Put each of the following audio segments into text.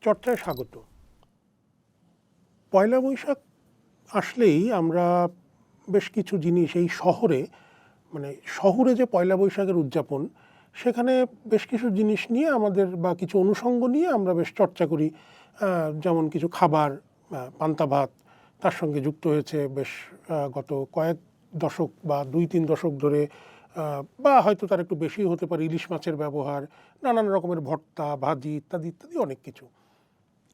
চর্চায় স্বাগত। পয়লা বৈশাখ আসলেই আমরা বেশ কিছু জিনিস এই শহরে যে পয়লা বৈশাখের উদযাপন, সেখানে বেশ কিছু জিনিস নিয়ে আমাদের বা কিছু অনুষঙ্গ নিয়ে আমরা বেশ চর্চা করি। যেমন কিছু খাবার, পান্তা ভাত, তার সঙ্গে যুক্ত হয়েছে বেশ গত কয়েক দশক বা 2-3 দশক ধরে, বা হয়তো তার একটু বেশি হতে পারে, ইলিশ মাছের ব্যবহার, নানান রকমের ভর্তা, ভাজি ইত্যাদি ইত্যাদি অনেক কিছু।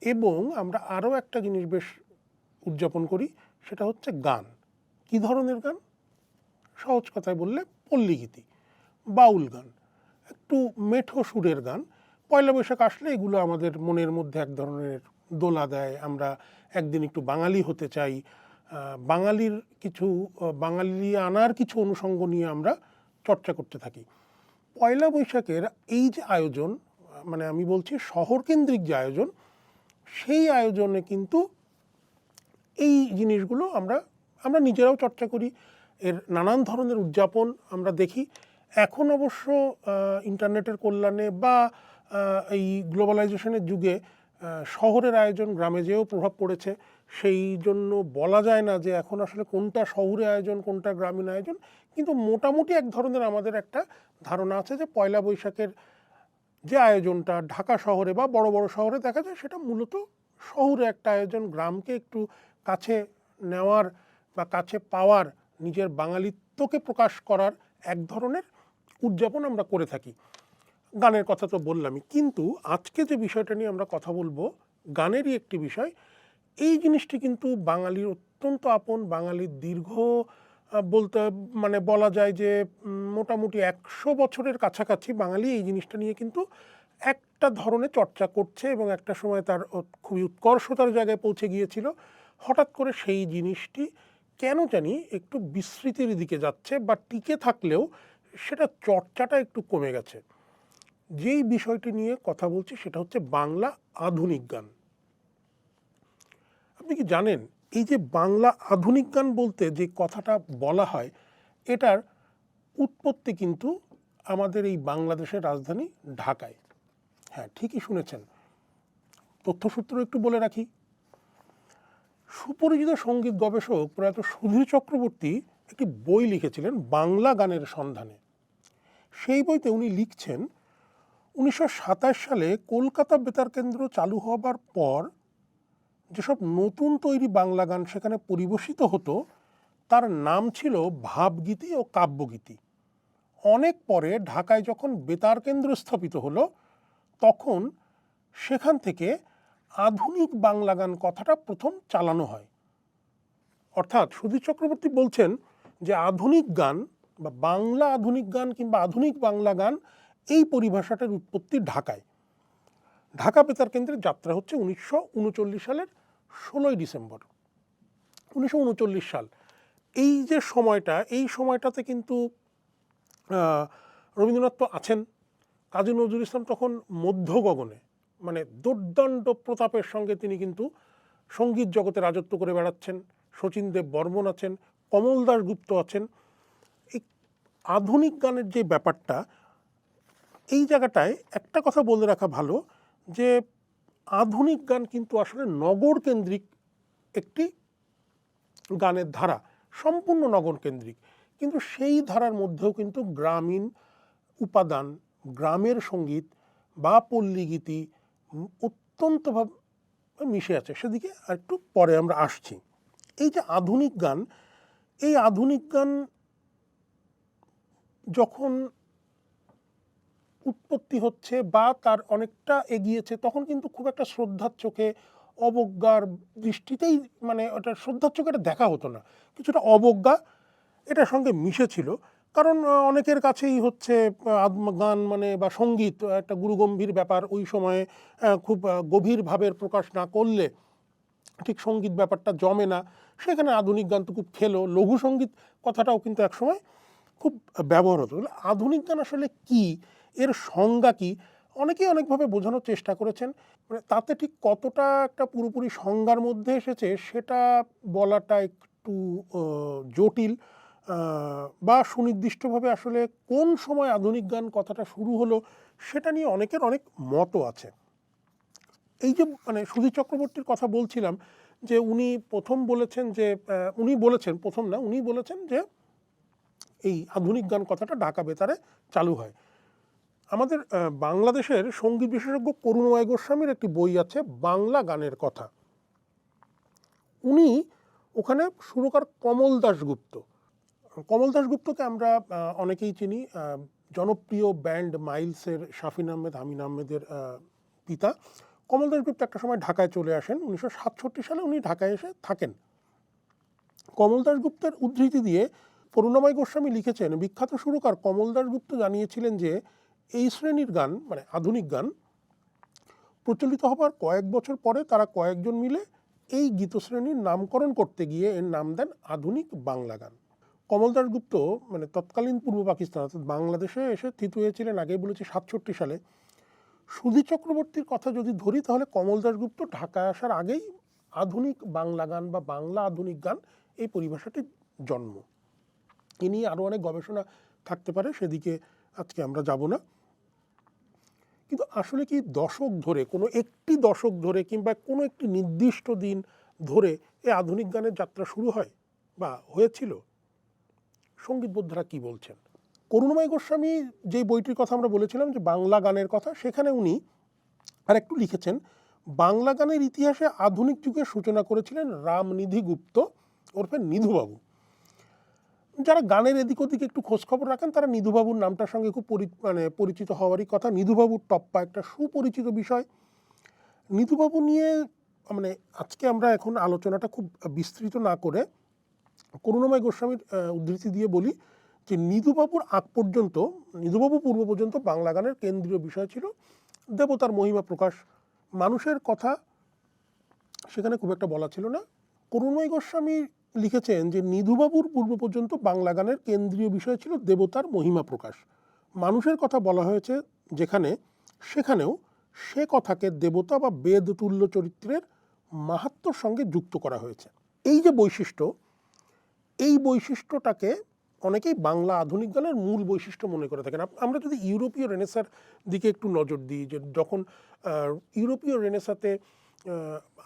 এবং আমরা আরও একটা জিনিস বেশ উদযাপন করি, সেটা হচ্ছে গান। কী ধরনের গান? সহজ কথায় বললে পল্লীগীতি, বাউল গান, একটু মেঠো সুরের গান। পয়লা বৈশাখ আসলে এগুলো আমাদের মনের মধ্যে এক ধরনের দোলা দেয়। আমরা একদিন একটু বাঙালি হতে চাই, বাঙালি আনার কিছু অনুষঙ্গ নিয়ে আমরা চর্চা করতে থাকি। পয়লা বৈশাখের এই যে আয়োজন, মানে আমি বলছি শহরকেন্দ্রিক যে আয়োজন, সেই আয়োজনে কিন্তু এই জিনিসগুলো আমরা নিজেরাও চর্চা করি। এর নানান ধরনের উদযাপন আমরা দেখি। এখন অবশ্য ইন্টারনেটের কল্যাণে বা এই গ্লোবালাইজেশনের যুগে শহরের আয়োজন গ্রামে যেও প্রভাব পড়েছে। সেই জন্য বলা যায় না যে এখন আসলে কোনটা শহুরে আয়োজন কোনটা গ্রামীণ আয়োজন, কিন্তু মোটামুটি এক ধরনের আমাদের একটা ধারণা আছে যে পয়লা বৈশাখের যে আয়োজনটা ঢাকা শহরে বা বড় বড় শহরে দেখা যায়, সেটা মূলত শহুরে একটা আয়োজন। গ্রামকে একটু কাছে নেওয়ার বা কাছে পাওয়ার, নিজের বাঙালিত্বকে প্রকাশ করার এক ধরনের উদযাপন আমরা করে থাকি। গানের কথা তো বললামই, কিন্তু আজকে যে বিষয়টা নিয়ে আমরা কথা বলবো, গানেরই একটি বিষয়। এই জিনিসটি কিন্তু বাঙালির অত্যন্ত আপন, বাঙালির দীর্ঘ বলতে মানে বলা যায় যে মোটামুটি 100 বছরের কাছাকাছি বাঙালি এই জিনিসটা নিয়ে কিন্তু একটা ধরনের চর্চা করছে, এবং একটা সময় তার খুবই উৎকর্ষতার জায়গায় পৌঁছে গিয়েছিল। হঠাৎ করে সেই জিনিসটি কেন জানি একটু বিস্মৃতির দিকে যাচ্ছে, বা টিকে থাকলেও সেটা চর্চাটা একটু কমে গেছে। যেই বিষয়টি নিয়ে কথা বলছি সেটা হচ্ছে বাংলা আধুনিক গান। আপনি কি জানেন, এই যে বাংলা আধুনিক গান বলতে যে কথাটা বলা হয়, এটার উৎপত্তি কিন্তু আমাদের এই বাংলাদেশের রাজধানী ঢাকায়। হ্যাঁ, ঠিকই শুনেছেন। তথ্যসূত্র একটু বলে রাখি। সুপরিচিত সঙ্গীত গবেষক প্রয়াত সুধীর চক্রবর্তী একটি বই লিখেছিলেন বাংলা গানের সন্ধানে। সেই বইতে উনি লিখছেন, 1927 সালে কলকাতা বেতার কেন্দ্র চালু হবার পর যেসব নতুন তৈরি বাংলা গান সেখানে পরিবেশিত হতো, তার নাম ছিল ভাবগীতি ও কাব্যগীতি। অনেক পরে ঢাকায় যখন বেতার কেন্দ্র স্থাপিত হলো, তখন সেখান থেকে আধুনিক বাংলা গান কথাটা প্রথম চালানো হয়। অর্থাৎ সুধীর চক্রবর্তী বলছেন যে আধুনিক গান বা বাংলা আধুনিক গান কিংবা আধুনিক বাংলা গান, এই পরিভাষাটার উৎপত্তি ঢাকায়। ঢাকা বেতার কেন্দ্রের যাত্রা হচ্ছে 1939 সালের 16ই ডিসেম্বর। 1939 সাল, এই যে সময়টা, এই সময়টাতে কিন্তু রবীন্দ্রনাথ তো আছেন, কাজী নজরুল ইসলাম তখন মধ্য গগনে, মানে দুর্দান্ত প্রতাপের সঙ্গে তিনি কিন্তু সঙ্গীত জগতে রাজত্ব করে বেড়াচ্ছেন। শচীন দেব বর্মন আছেন, কমল দাশগুপ্ত আছেন। এই আধুনিক গানের যে ব্যাপারটা, এই জায়গাটায় একটা কথা বলে রাখা ভালো, যে আধুনিক গান কিন্তু আসলে নগর কেন্দ্রিক একটি গানের ধারা, সম্পূর্ণ নগর কেন্দ্রিক। কিন্তু সেই ধারার মধ্যেও কিন্তু গ্রামীণ উপাদান, গ্রামের সঙ্গীত বা পল্লীগীতি অত্যন্তভাবে মিশে আছে। সেদিকে একটু পরে আমরা আসছি। এই যে আধুনিক গান, এই আধুনিক গান যখন উৎপত্তি হচ্ছে বা তার অনেকটা এগিয়েছে, তখন কিন্তু খুব একটা শ্রদ্ধার চোখে, অবজ্ঞার দৃষ্টিতেই, মানে ওটা শ্রদ্ধার চোখে এটা দেখা হতো না, কিছুটা অবজ্ঞা এটার সঙ্গে মিশেছিল। কারণ অনেকের কাছেই হচ্ছে গান মানে বা সঙ্গীত একটা গুরুগম্ভীর ব্যাপার। ওই সময়ে খুব গভীর ভাবের প্রকাশ না করলে ঠিক সঙ্গীত ব্যাপারটা জমে না। সেখানে আধুনিক গান তো খুব খেলো। লঘু সঙ্গীত কথাটাও কিন্তু একসময় খুব ব্যবহার হতো। আধুনিক গান আসলে কি, এর সংজ্ঞা কি, অনেকেই অনেকভাবে বোঝানোর চেষ্টা করেছেন। মানে তাতে ঠিক কতটা একটা পুরোপুরি সংজ্ঞার মধ্যে এসেছে সেটা বলাটা একটু জটিল, বা সুনির্দিষ্টভাবে আসলে কোন সময় আধুনিক গান কথাটা শুরু হলো সেটা নিয়ে অনেকের অনেক মতও আছে। এই যে মানে সুধীর চক্রবর্তীর কথা বলছিলাম, যে উনি প্রথম বলেছেন যে উনি বলেছেন, প্রথম না, উনি বলেছেন যে এই আধুনিক গান কথাটা ঢাকা বেতারে চালু হয়। আমাদের বাংলাদেশের সঙ্গীত বিশেষজ্ঞ করুণময় গোস্বামীর একটি বই আছে বাংলা গানের কথা। উনি ওখানে সুরকার কমল দাশগুপ্ত, কমল দাশগুপ্তকে আমরা অনেকেই চিনি, জনপ্রিয় ব্যান্ড মাইলসের শাফিন আহমেদ, আমিন আহমেদের পিতা। কমল দাশগুপ্ত একটা সময় ঢাকায় চলে আসেন, 1967 সালে উনি ঢাকায় এসে থাকেন। কমল দাশগুপ্তের উদ্ধৃতি দিয়ে করুণাময় গোস্বামী লিখেছেন, বিখ্যাত সুরকার কমল দাশগুপ্ত জানিয়েছিলেন যে এই শ্রেণীর গান মানে আধুনিক গান প্রচলিত হবার কয়েক বছর পরে তারা কয়েকজন মিলে এই গীতশ্রেণীর নামকরণ করতে গিয়ে এর নাম দেন আধুনিক বাংলা গান। কমল দাশগুপ্ত মানে তৎকালীন পূর্ব পাকিস্তান অর্থাৎ বাংলাদেশে এসে থিত হয়েছিলেন, আগেই বলেছি 67 সালে। সুধীর চক্রবর্তীর কথা যদি ধরি তাহলে কমল দাশগুপ্ত ঢাকায় আসার আগেই আধুনিক বাংলা গান বা বাংলা আধুনিক গান এই পরিভাষাটির জন্ম। এ নিয়ে আরও অনেক গবেষণা থাকতে পারে, সেদিকে আজকে আমরা যাব না। কিন্তু আসলে কি দশক ধরে, কোনো একটি দশক ধরে কিংবা কোনো একটি নির্দিষ্ট দিন ধরে এই আধুনিক গানের যাত্রা শুরু হয় বা হয়েছিল? সঙ্গীত বোদ্ধারা কি বলছেন? করুণময় গোস্বামী যে বইটির কথা আমরা বলেছিলাম যে বাংলা গানের কথা, সেখানে উনি আর একটু লিখেছেন, বাংলা গানের ইতিহাসে আধুনিক যুগের সূচনা করেছিলেন রামনিধি গুপ্ত ওরফে নিধুবাবু। যারা গানের এদিক ওদিকে একটু খোঁজখবর রাখেন তারা নিধুবাবুর নামটার সঙ্গে খুব পরিচিত হওয়ারই কথা। নিধুবাবুর টপ্পা একটা সুপরিচিত বিষয়। নিধুবাবু নিয়ে মানে আজকে আমরা এখন আলোচনাটা খুব বিস্তৃত না করে করুণাময় গোস্বামীর উদ্ধৃতি দিয়ে বলি যে নিধুবাবুর আগ পর্যন্ত, নিধুবাবু পূর্ব পর্যন্ত বাংলা গানের কেন্দ্রীয় বিষয় ছিল দেবতার মহিমা প্রকাশ। মানুষের কথা সেখানে খুব একটা বলা ছিল না। করুণময় গোস্বামী লিখেছেন যে নিধুবাবুর পূর্ব পর্যন্ত বাংলা গানের কেন্দ্রীয় বিষয় ছিল দেবতার মহিমা প্রকাশ। মানুষের কথা বলা হয়েছে যেখানে, সেখানেও সে কথাকে দেবতা বা বেদ তুল্য চরিত্রের মাহাত্ম্যর সঙ্গে যুক্ত করা হয়েছে। এই যে বৈশিষ্ট্য, এই বৈশিষ্ট্যটাকে অনেকেই বাংলা আধুনিক গানের মূল বৈশিষ্ট্য মনে করে থাকেন। আমরা যদি ইউরোপীয় রেনেসার দিকে একটু নজর দিই, যে যখন ইউরোপীয় রেনেসাতে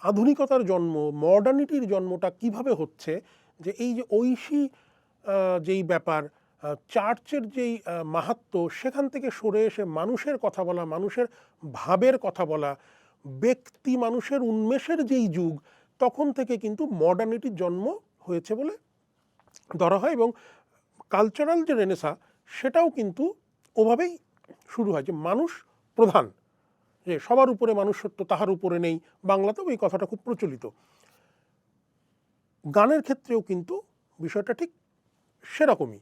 আধুনিকতার জন্ম, মডার্নিটির জন্মটা কিভাবে হচ্ছে, যে এই যে ঐশী যেই ব্যাপার, চার্চের যেই মাহাত্ম্য, সেখান থেকে সরে এসে মানুষের কথা বলা, মানুষের ভাবের কথা বলা, ব্যক্তি মানুষের উন্মেষের যেই যুগ, তখন থেকে কিন্তু মডার্নিটির জন্ম হয়েছে বলে ধরা হয়। এবং কালচারাল যে রেনেসা সেটাও কিন্তু ওভাবেই শুরু হয়, যে মানুষ প্রধান, যে সবার উপরে মানুষত্ব তাহার উপরে নেই। বাংলাতেও এই কথাটা খুব প্রচলিত। গানের ক্ষেত্রেও কিন্তু বিষয়টা ঠিক সেরকমই।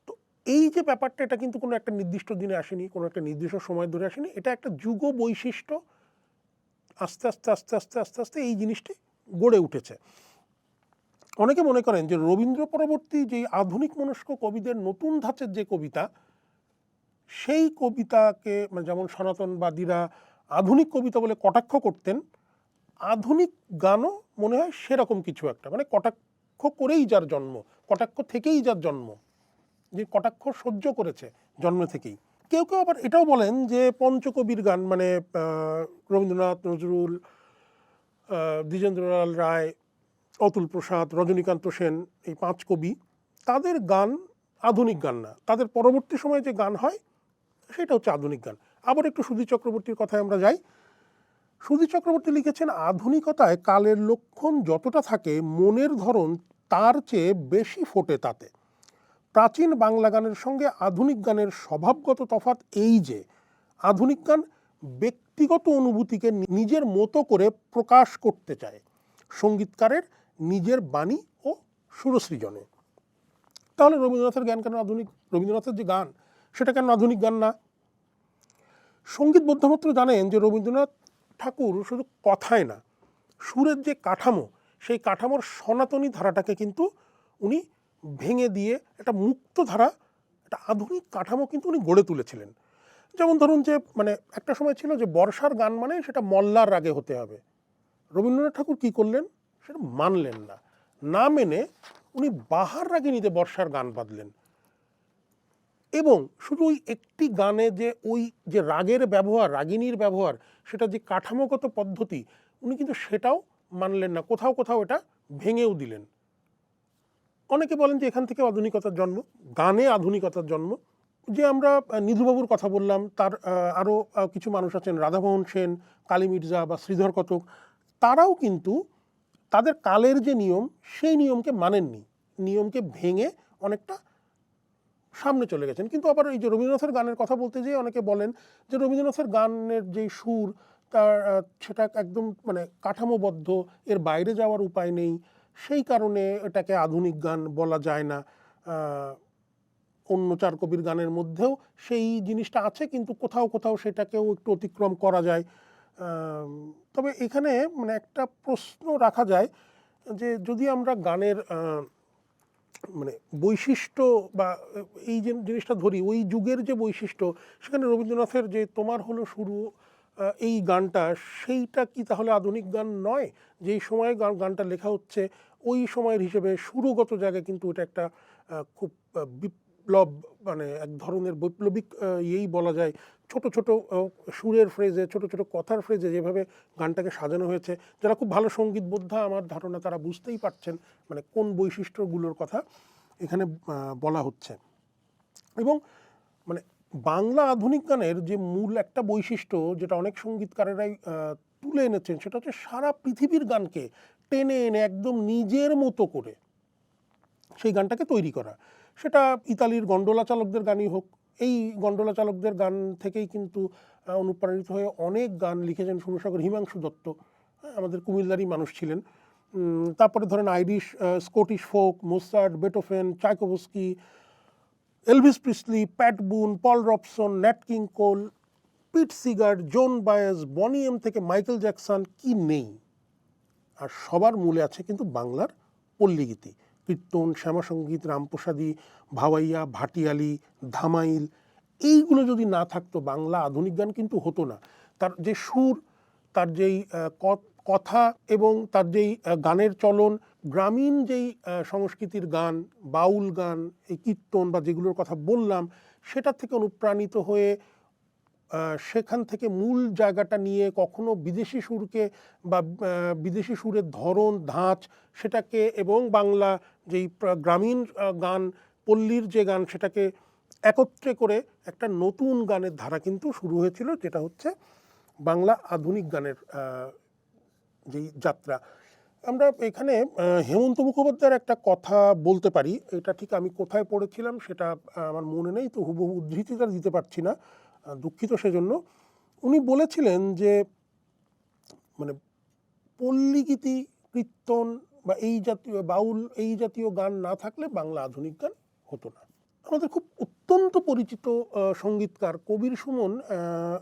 তো এই যে ব্যাপারটা, এটা কিন্তু কোনো একটা নির্দিষ্ট দিনে আসেনি, কোনো একটা নির্দিষ্ট সময় ধরে আসেনি, এটা একটা যুগ বৈশিষ্ট্য। আস্তে আস্তে আস্তে আস্তে আস্তে আস্তে এই জিনিসটি গড়ে উঠেছে। অনেকে মনে করেন যে রবীন্দ্র পরবর্তী যে আধুনিক মনস্ক কবিদের নতুন ধাঁচের যে কবিতা, সেই কবিতাকে মানে যেমন সনাতনবাদীরা আধুনিক কবিতা বলে কটাক্ষ করতেন, আধুনিক গানও মনে হয় সেরকম কিছু একটা, মানে কটাক্ষ করেই যার জন্ম, কটাক্ষ থেকেই যার জন্ম, যে কটাক্ষ সহ্য করেছে জন্ম থেকেই। কেউ কেউ আবার এটাও বলেন যে পঞ্চকবির গান মানে রবীন্দ্রনাথ, নজরুল, দ্বিজেন্দ্রলাল রায়, অতুল প্রসাদ, রজনীকান্ত সেন, এই 5 কবি, তাদের গান আধুনিক গান না, তাদের পরবর্তী সময়ে যে গান হয় সেটা হচ্ছে আধুনিক গান। আবার একটু সুধীর চক্রবর্তীর কথায় আমরা যাই। সুধীর চক্রবর্তী লিখেছেন, আধুনিকতায় কালের লক্ষণ যতটা থাকে মনের ধরন তার চেয়ে বেশি ফোটে তাতে। প্রাচীন বাংলা গানের সঙ্গে আধুনিক গানের স্বভাবগত তফাৎ এই যে আধুনিক গান ব্যক্তিগত অনুভূতিকে নিজের মতো করে প্রকাশ করতে চায় সঙ্গীতকারের নিজের বাণী ও সুরসৃজনে। তাহলে রবীন্দ্রনাথের গান কেন আধুনিক? রবীন্দ্রনাথের যে গান সেটা কেন আধুনিক গান না? সঙ্গীত বোদ্ধামাত্র জানেন যে রবীন্দ্রনাথ ঠাকুর শুধু কথায় না, সুরের যে কাঠামো, সেই কাঠামোর সনাতনী ধারাটাকে কিন্তু উনি ভেঙে দিয়ে একটা মুক্ত ধারা, একটা আধুনিক কাঠামো কিন্তু উনি গড়ে তুলেছিলেন। যেমন ধরুন যে মানে একটা সময় ছিল যে বর্ষার গান মানে সেটা মল্লার রাগে হতে হবে। রবীন্দ্রনাথ ঠাকুর কী করলেন? সেটা মানলেন না, না মেনে উনি বাহার রাগিণীতে বর্ষার গান বাঁধলেন। এবং শুধু ওই একটি গানে যে ওই যে রাগের ব্যবহার, রাগিনীর ব্যবহার, সেটা যে কাঠামোগত পদ্ধতি, উনি কিন্তু সেটাও মানলেন না, কোথাও কোথাও এটা ভেঙেও দিলেন। অনেকে বলেন যে এখান থেকে আধুনিকতার জন্ম, গানে আধুনিকতার জন্ম। যে আমরা নিধুবাবুর কথা বললাম, তার আরও কিছু মানুষ আছেন, রাধামোহন সেন, কালী মির্জা বা শ্রীধর কতক, তারাও কিন্তু তাদের কালের যে নিয়ম, সেই নিয়মকে মানেননি, নিয়মকে ভেঙে অনেকটা সামনে চলে গেছেন। কিন্তু আবার এই যে রবীন্দ্রনাথের গানের কথা বলতে যেয়ে অনেকে বলেন যে রবীন্দ্রনাথের গানের যেই সুর, তার সেটা একদম মানে কাঠামোবদ্ধ, এর বাইরে যাওয়ার উপায় নেই, সেই কারণে এটাকে আধুনিক গান বলা যায় না। অন্য চার কবির গানের মধ্যেও সেই জিনিসটা আছে, কিন্তু কোথাও কোথাও সেটাকেও একটু অতিক্রম করা যায়। তবে এখানে মানে একটা প্রশ্ন রাখা যায় যে যদি আমরা গানের মানে বৈশিষ্ট্য বা এই যে জিনিসটা ধরি, ওই যুগের যে বৈশিষ্ট্য, সেখানে রবীন্দ্রনাথের যে তোমার হলো শুরু, এই গানটা, সেইটা কি তাহলে আধুনিক গান নয়? যেই সময়ে গানটা লেখা হচ্ছে, ওই সময়ের হিসেবে সুরগত জায়গায় কিন্তু এটা একটা খুব বিপ্লব, মানে এক ধরনের বৈপ্লবিক ইয়েই বলা যায়। ছোট ছোট সুরের ফ্রেজে, ছোট ছোট কথার ফ্রেজে যেভাবে গানটাকে সাজানো হয়েছে, যারা খুব ভালো সঙ্গীত বোদ্ধা আমার ধারণা তারা বুঝতেই পারছেন মানে কোন বৈশিষ্ট্যগুলোর কথা এখানে বলা হচ্ছে। এবং মানে বাংলা আধুনিক গানের যে মূল একটা বৈশিষ্ট্য, যেটা অনেক সঙ্গীতকারেরাই তুলে এনেছেন, সেটা হচ্ছে সারা পৃথিবীর গানকে টেনে এনে একদম নিজের মতো করে সেই গানটাকে তৈরি করা। সেটা ইতালির গন্ডোলা চালকদের গানই হোক, এই গন্ডোলা চালকদের গান থেকেই কিন্তু অনুপ্রাণিত হয়ে অনেক গান লিখেছেন সুরসাগর, হিমাংশু দত্ত, আমাদের কুমিল্লারই মানুষ ছিলেন। তারপরে ধরেন Irish, Scottish folk, Mozart, Beethoven, Tchaikovsky, Elvis Presley, Pat Boone, Paul Robson, ন্যাট King Cole, পিট সিগার্ড, জন বায়েজ, বনি এম থেকে মাইকেল জ্যাকসন, কি নেই। আর সবার মূলে আছে কিন্তু বাংলার পল্লীগীতি, কীর্তন, শ্যামাসঙ্গীত, রামপ্রসাদী, ভাওয়াইয়া, ভাটিয়ালি, ধামাইল। এইগুলো যদি না থাকতো বাংলা আধুনিক গান কিন্তু হতো না। তার যে সুর, তার যেই কথা এবং তার যেই গানের চলন, গ্রামীণ যেই সংস্কৃতির গান, বাউল গান, এই কীর্তন বা যেগুলোর কথা বললাম, সেটা থেকে অনুপ্রাণিত হয়ে সেখান থেকে মূল জায়গাটা নিয়ে কখনো বিদেশি সুরকে বা বিদেশি সুরের ধরন, ধাঁচ, সেটাকে এবং বাংলা যেই গ্রামীণ গান, পল্লীর যে গান, সেটাকে একত্রে করে একটা নতুন গানের ধারা কিন্তু শুরু হয়েছিল, যেটা হচ্ছে বাংলা আধুনিক গানের যেই যাত্রা। আমরা এখানে হেমন্ত মুখোপাধ্যায়ের একটা কথা বলতে পারি, এটা ঠিক আমি কোথায় পড়েছিলাম সেটা আমার মনে নেই, তো হুবহু উদ্ধৃতিটা দিতে পারছি না, দুঃখিত সেজন্য। উনি বলেছিলেন যে মানে পল্লীগীতি, কীর্তন বা এই জাতীয় বাউল, এই জাতীয় গান না থাকলে বাংলা আধুনিক গান হতো না। আমাদের খুব অত্যন্ত পরিচিত সঙ্গীতকার কবির সুমন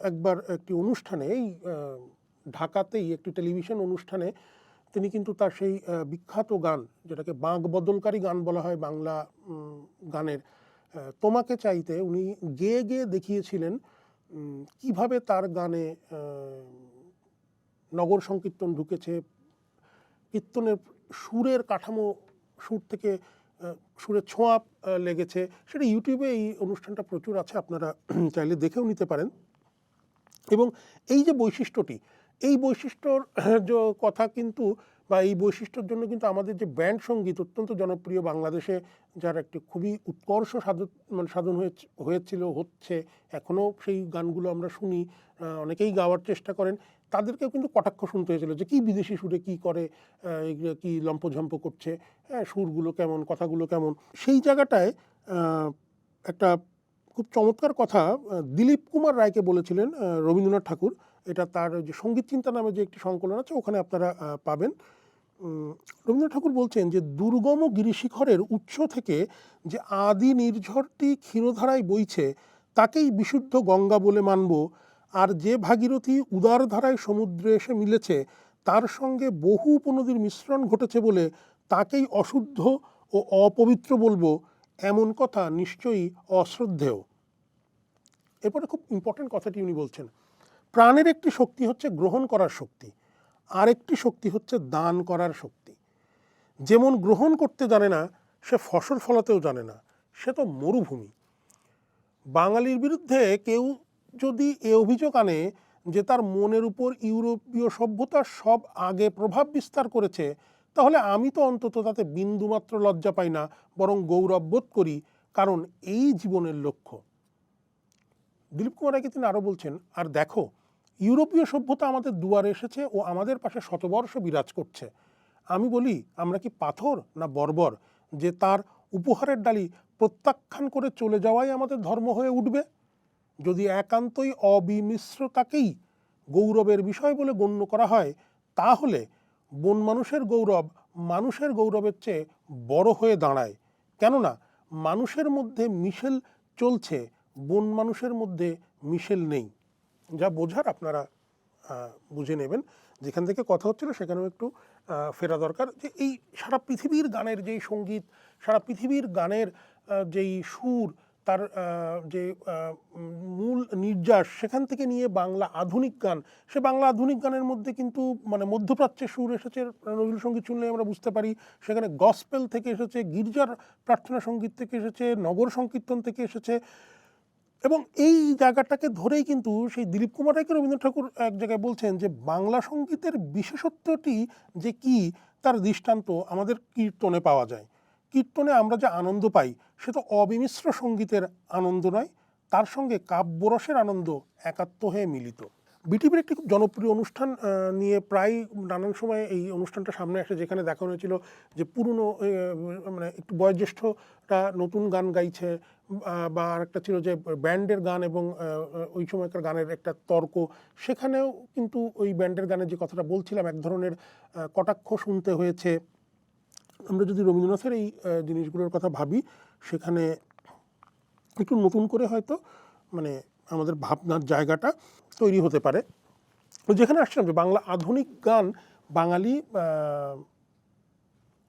একবার একটি অনুষ্ঠানে, এই ঢাকাতেই একটি টেলিভিশন অনুষ্ঠানে, তিনি কিন্তু তার সেই বিখ্যাত গান, যেটাকে বাঁক বদলকারী গান বলা হয় বাংলা গানের, তোমাকে চাইতে, উনি গেয়ে গেয়ে দেখিয়েছিলেন কিভাবে তার গানে নগর সংকীর্তন ঢুকেছে, কীর্তনের সুরের কাঠামো, সুর থেকে সুরের ছোঁয়া লেগেছে। সেটা ইউটিউবে এই অনুষ্ঠানটা প্রচুর আছে, আপনারা চাইলে দেখেও নিতে পারেন। এবং এই যে বৈশিষ্ট্যটি, এই বৈশিষ্ট্যর যে কথা কিন্তু বা এই বৈশিষ্ট্যের জন্য কিন্তু আমাদের যে ব্যান্ড সঙ্গীত অত্যন্ত জনপ্রিয় বাংলাদেশে, যার একটি খুবই উৎকর্ষ সাধন হয়েছিল, হচ্ছে, এখনও সেই গানগুলো আমরা শুনি, অনেকেই গাওয়ার চেষ্টা করেন, তাদেরকেও কিন্তু কটাক্ষ শুনতে হয়েছিল যে কি বিদেশি সুরে কি করে, এগুলো কি লম্পঝম্প করছে, হ্যাঁ, সুরগুলো কেমন, কথাগুলো কেমন। সেই জায়গাটায় একটা খুব চমৎকার কথা দিলীপ কুমার রায়কে বলেছিলেন রবীন্দ্রনাথ ঠাকুর। এটা তার যে সঙ্গীত চিন্তা নামে যে একটি সংকলন আছে, ওখানে আপনারা পাবেন। রবীন্দ্রনাথ ঠাকুর বলছেন যে দুর্গম গিরিশিখরের উৎস থেকে যে আদি নির্ঝরটি ক্ষীরধারায় বইছে, তাকেই বিশুদ্ধ গঙ্গা বলে মানব। আর যে ভাগীরথী উদার ধারায় সমুদ্রে এসে মিলেছে, তার সঙ্গে বহু উপনদীর মিশ্রণ ঘটেছে বলে তাকেই অশুদ্ধ ও অপবিত্র বলবো, এমন কথা নিশ্চয়ই অশ্রদ্ধেয়। এরপরে খুব ইম্পর্টেন্ট কথাটি উনি বলছেন, প্রাণের একটি শক্তি হচ্ছে গ্রহণ করার শক্তি, আরেকটি শক্তি হচ্ছে দান করার শক্তি। যেমন গ্রহণ করতে জানে না, সে ফসল ফলাতেও জানে না, সে তো মরুভূমি। বাঙালির বিরুদ্ধে কেউ যদি এ অভিযোগ আনে যে তার মনের উপর ইউরোপীয় সভ্যতা সব আগে প্রভাব বিস্তার করেছে, তাহলে আমি তো অন্তত তাতে বিন্দুমাত্র লজ্জা পাই না, বরং গৌরব বোধ করি, কারণ এই জীবনের লক্ষ্য। দিলীপ কুমার রায়কে তিনি আরও বলছেন, আর দেখো ইউরোপীয় সভ্যতা আমাদের দুয়ারে এসেছে ও আমাদের পাশে শতবর্ষ বিরাজ করছে। আমি বলি, আমরা কি পাথর না বর্বর যে তার উপহারের ডালি প্রত্যাখ্যান করে চলে যাওয়াই আমাদের ধর্ম হয়ে উঠবে? যদি একান্তই অবিমিশ্রতাকেই গৌরবের বিষয় বলে গণ্য করা হয়, তাহলে বন মানুষের গৌরব মানুষের গৌরবের চেয়ে বড় হয়ে দাঁড়ায়। কেননা মানুষের মধ্যে মিশেল চলছে, বন মানুষের মধ্যে মিশেল নেই। যা বোঝার আপনারা বুঝে নেবেন। যেখান থেকে কথা হচ্ছিল সেখানেও একটু ফেরা দরকার, যে এই সারা পৃথিবীর গানের যেই সঙ্গীত, সারা পৃথিবীর গানের যেই সুর, তার যে মূল নির্যাস, সেখান থেকে নিয়ে বাংলা আধুনিক গান, সে বাংলা আধুনিক গানের মধ্যে কিন্তু মানে মধ্যপ্রাচ্যের সুর এসেছে। নজরুল সঙ্গীত শুনলে আমরা বুঝতে পারি সেখানে গসপেল থেকে এসেছে, গির্জার প্রার্থনা সঙ্গীত থেকে এসেছে, নগর সংকীর্তন থেকে এসেছে। এবং এই জায়গাটাকে ধরেই কিন্তু সেই দিলীপ কুমার রায়কে রবীন্দ্রনাথ ঠাকুর এক জায়গায় বলছেন যে বাংলা সঙ্গীতের বিশেষত্বটি যে কি তার দৃষ্টান্ত আমাদের কীর্তনে পাওয়া যায়। কীর্তনে আমরা যে আনন্দ পাই সে তো অবিমিশ্র সঙ্গীতের আনন্দ নয়, তার সঙ্গে কাব্যরসের আনন্দ একাত্ম হয়ে মিলিত। বিটিভির একটি খুব জনপ্রিয় অনুষ্ঠান নিয়ে প্রায় নানান সময় এই অনুষ্ঠানটা সামনে আসে, যেখানে দেখানো হয়েছিল যে পুরনো মানে একটু বয়োজ্যেষ্ঠরা নতুন গান গাইছে, বা আরেকটা ছিল যে ব্যান্ডের গান এবং ওই সময়কার গানের একটা তর্ক। সেখানেও কিন্তু ওই ব্যান্ডের গানের যে কথাটা বলছিলাম, এক ধরনের কটাক্ষ শুনতে হয়েছে। আমরা যদি রবীন্দ্রনাথের এই জিনিসগুলোর কথা ভাবি, সেখানে একটু নতুন করে হয়তো মানে আমাদের ভাবনার জায়গাটা তৈরি হতে পারে। যেখানে আসছিলাম যে বাংলা আধুনিক গান বাঙালি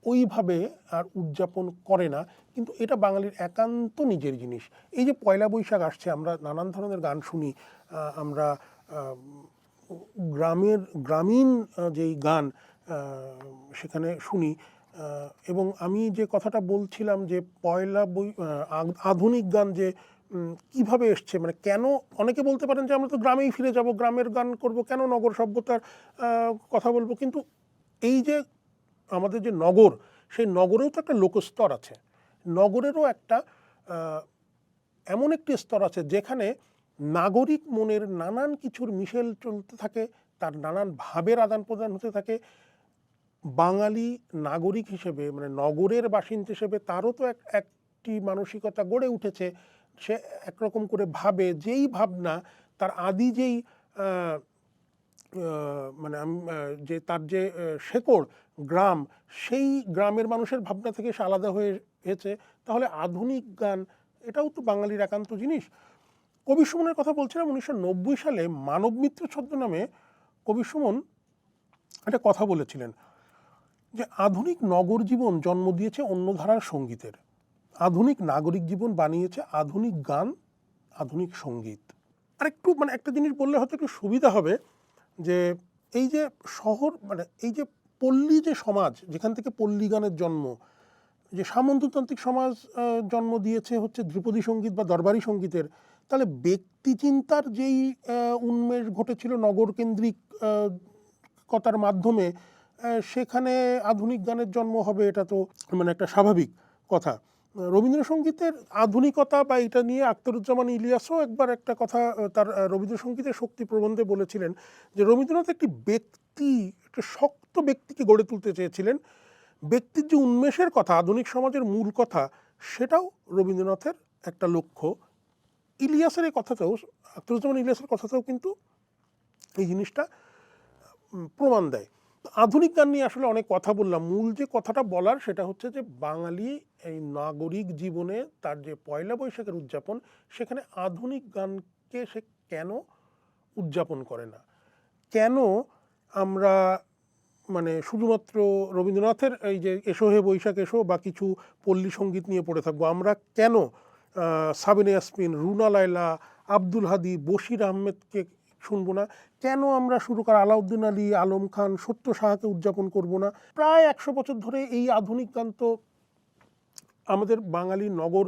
ওইভাবে আর উদযাপন করে না, কিন্তু এটা বাঙালির একান্ত নিজের জিনিস। এই যে পয়লা বৈশাখ আসছে, আমরা নানান ধরনের গান শুনি, আমরা গ্রামীণ যেই গান সেখানে শুনি। এবং আমি যে কথাটা বলছিলাম যে আধুনিক গান যে কিভাবে এসছে, মানে কেন অনেকে বলতে পারেন যে আমরা তো গ্রামেই ফিরে যাব, গ্রামের গান করব, কেন নগর সভ্যতার কথা বলবো? কিন্তু এই যে আমাদের যে নগর, সেই নগরেও তো একটা লোকস্তর আছে, নগরেরও একটা এমন একটি স্তর আছে যেখানে নাগরিক মনের নানান কিছুর মিশেল চলতে থাকে, তার নানান ভাবের আদান প্রদান হতে থাকে। বাঙালি নাগরিক হিসেবে মানে নগরের বাসিন্দা হিসেবে তারও তো একটি মানসিকতা গড়ে উঠেছে। সে একরকম করে ভাবে, যেই ভাবনা তার আদি যেই মানে যে তার যে শেকড় গ্রাম, সেই গ্রামের মানুষের ভাবনা থেকে সে আলাদা হয়েছে। তাহলে আধুনিক গান এটাও তো বাঙালির একান্ত জিনিস। কবি সুমনের কথা বলছিলাম, 1990 সালে মানব মিত্র ছদ্মনামে কবি সুমন একটা কথা বলেছিলেন যে আধুনিক নগর জীবন জন্ম দিয়েছে অন্য ধারার সঙ্গীতের, আধুনিক নাগরিক জীবন বানিয়েছে আধুনিক গান, আধুনিক সঙ্গীত। আর একটু মানে একটা জিনিস বললে হয়তো একটু সুবিধা হবে, যে এই যে শহর মানে এই যে পল্লী যে সমাজ, যেখান থেকে পল্লী গানের জন্ম, যে সামন্ততান্ত্রিক সমাজ জন্ম দিয়েছে হচ্ছে ধ্রুপদী সঙ্গীত বা দরবারি সঙ্গীতের, তাহলে ব্যক্তিচিন্তার যেই উন্মেষ ঘটেছিল নগরকেন্দ্রিক কথার মাধ্যমে, সেখানে আধুনিক গানের জন্ম হবে, এটা তো মানে একটা স্বাভাবিক কথা। রবীন্দ্রসঙ্গীতের আধুনিকতা বা এটা নিয়ে আখতারুজ্জামান ইলিয়াসও একবার একটা কথা তার রবীন্দ্রসঙ্গীতের শক্তি প্রবন্ধে বলেছিলেন, যে রবীন্দ্রনাথ একটি একটা শক্ত ব্যক্তিকে গড়ে তুলতে চেয়েছিলেন। ব্যক্তির যে উন্মেষের কথা, আধুনিক সমাজের মূল কথা, সেটাও রবীন্দ্রনাথের একটা লক্ষ্য। ইলিয়াসের এই কথাতেও, আখতারুজ্জামান ইলিয়াসের কথাতেও কিন্তু এই জিনিসটা প্রমাণ দেয়। আধুনিক গান নিয়ে আসলে অনেক কথা বললাম, মূল যে কথাটা বলার সেটা হচ্ছে যে বাঙালি এই নাগরিক জীবনে তার যে পয়লা বৈশাখের উদযাপন, সেখানে আধুনিক গানকে সে কেন উদযাপন করে না, কেন আমরা মানে শুধুমাত্র রবীন্দ্রনাথের এই যে এসো হে বৈশাখ এসো বা কিছু পল্লী সঙ্গীত নিয়ে পড়ে থাকবো, আমরা কেন সাবিনা ইয়াসমিন, রুনা লায়লা, আব্দুল হাদী, বশির আহমেদকে শুনবো না, কেন আমরা সুরকার আলাউদ্দিন আলী, আলম খান, সত্য সাহাকে উদযাপন করব না? প্রায় 100 বছর ধরে এই আধুনিক গান তো আমাদের বাঙালি নগর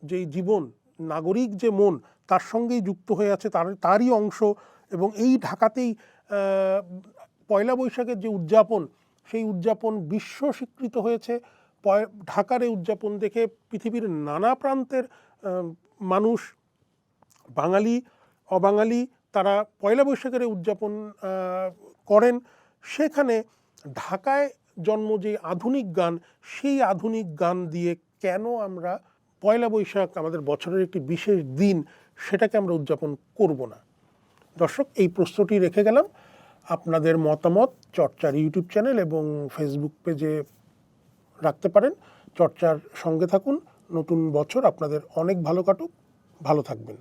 যেই জীবন, নাগরিক যে মন তার সঙ্গেই যুক্ত হয়ে আছে, তারই অংশ। এবং এই ঢাকাতেই পয়লা বৈশাখের যে উদযাপন, সেই উদযাপন বিশ্ব স্বীকৃত হয়েছে। ঢাকার এই উদযাপন দেখে পৃথিবীর নানা প্রান্তের মানুষ, বাঙালি অবাঙালি, তারা পয়লা বৈশাখের এই উদযাপন করেন। সেখানে ঢাকায় জন্ম যে আধুনিক গান, সেই আধুনিক গান দিয়ে কেন আমরা পয়লা বৈশাখ, আমাদের বছরের একটি বিশেষ দিন, সেটাকে আমরা উদযাপন করব না? দর্শক, এই প্রশ্নটি রেখে গেলাম। আপনাদের মতামত চর্চার ইউটিউব চ্যানেল এবং ফেসবুক পেজে রাখতে পারেন। চর্চার সঙ্গে থাকুন। নতুন বছর আপনাদের অনেক ভালো কাটুক। ভালো থাকবেন।